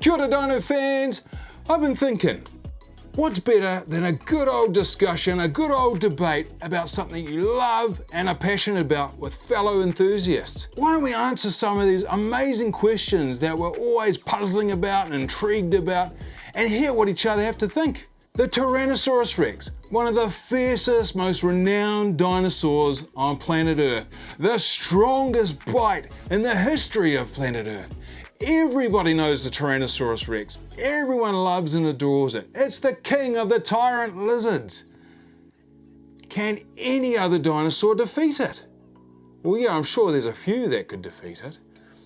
Kia ora Dino fans! I've been thinking, what's better than a good old discussion, a good old debate about something you love and are passionate about with fellow enthusiasts? Why don't we answer some of these amazing questions that we're always puzzling about and intrigued about and hear what each other have to think? The Tyrannosaurus Rex, one of the fiercest, most renowned dinosaurs on planet Earth, the strongest bite in the history of planet Earth. Everybody knows the Tyrannosaurus Rex. Everyone loves and adores it. It's the king of the tyrant lizards. Can any other dinosaur defeat it? Well, yeah, I'm sure there's a few that could defeat it.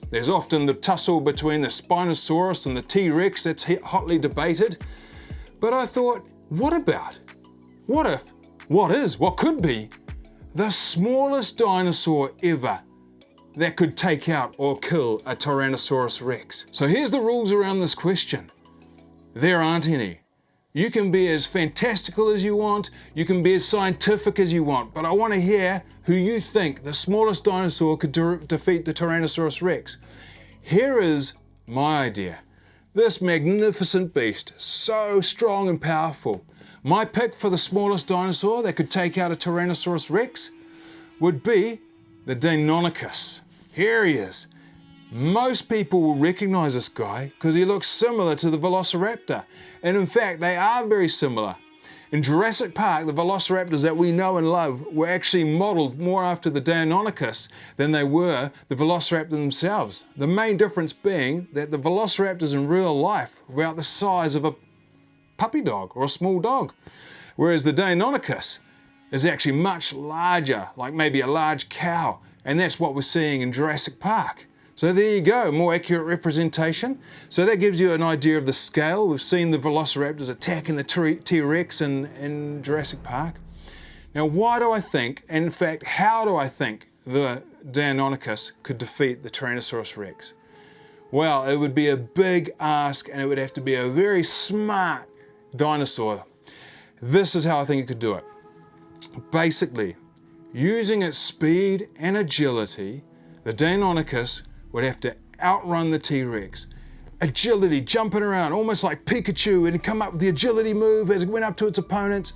There's often the tussle between the Spinosaurus and the T-Rex that's hotly debated. But I thought, what about? What if, what could be the smallest dinosaur ever that could take out or kill a Tyrannosaurus Rex? So here's the rules around this question. There aren't any. You can be as fantastical as you want, you can be as scientific as you want, but I want to hear who you think the smallest dinosaur could defeat the Tyrannosaurus Rex. Here is my idea. This magnificent beast, so strong and powerful. My pick for the smallest dinosaur that could take out a Tyrannosaurus Rex would be the Deinonychus. Here he is. Most people will recognize this guy because he looks similar to the Velociraptor. And in fact, they are very similar. In Jurassic Park, the Velociraptors that we know and love were actually modeled more after the Deinonychus than they were the Velociraptor themselves. The main difference being that the Velociraptors in real life were about the size of a puppy dog or a small dog, whereas the Deinonychus is actually much larger, like maybe a large cow, and that's what we're seeing in Jurassic Park. So there you go, more accurate representation. So that gives you an idea of the scale. We've seen the Velociraptors attacking the T-Rex in Jurassic Park. Now why do I think, and in fact how do I think the Deinonychus could defeat the Tyrannosaurus Rex? Well, it would be a big ask and it would have to be a very smart dinosaur. This is how I think it could do it. Basically, using its speed and agility, the Deinonychus would have to outrun the T-Rex. Agility, jumping around, almost like Pikachu, and come up with the agility move as it went up to its opponents.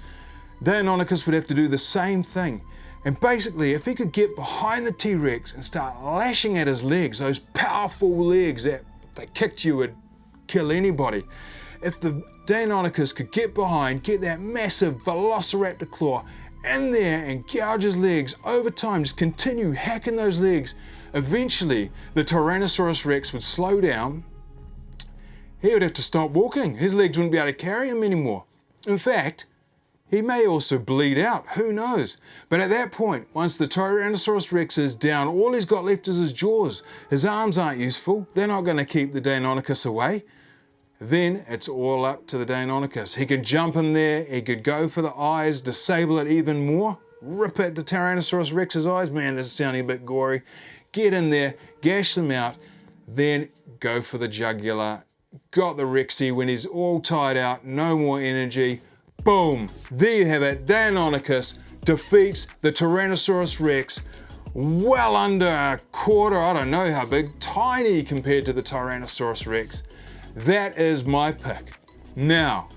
Deinonychus would have to do the same thing. And basically, if he could get behind the T-Rex and start lashing at his legs, those powerful legs that if they kicked you would kill anybody. If the Deinonychus could get behind, get that massive Velociraptor claw in there and gouge his legs over time, just continue hacking those legs. Eventually, the Tyrannosaurus Rex would slow down. He would have to stop walking. His legs wouldn't be able to carry him anymore. In fact, he may also bleed out, who knows? But at that point, once the Tyrannosaurus Rex is down, all he's got left is his jaws. His arms aren't useful. They're not going to keep the Deinonychus away. Then it's all up to the Deinonychus. He could jump in there, he could go for the eyes, disable it even more, rip at the Tyrannosaurus Rex's eyes. Man, this is sounding a bit gory. Get in there, gash them out, then go for the jugular. Got the Rexy when he's all tired out, no more energy. Boom, there you have it. Deinonychus defeats the Tyrannosaurus Rex well under a quarter, I don't know how big, tiny compared to the Tyrannosaurus Rex. That is my pick. Now,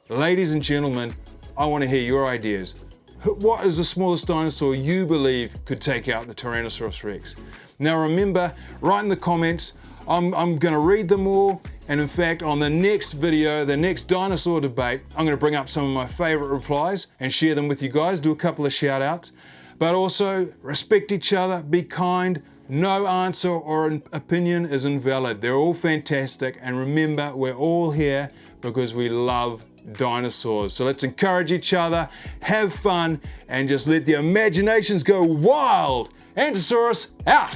ladies and gentlemen, I want to hear your ideas. What is the smallest dinosaur you believe could take out the Tyrannosaurus Rex? Now remember, write in the comments, I'm going to read them all, and in fact on the next video, the next dinosaur debate, I'm going to bring up some of my favorite replies and share them with you guys, do a couple of shout outs, but also respect each other, be kind. No answer or an opinion is invalid. They're all fantastic, and remember, we're all here because we love dinosaurs. So let's encourage each other, have fun, and just let the imaginations go wild. Antosaurus out!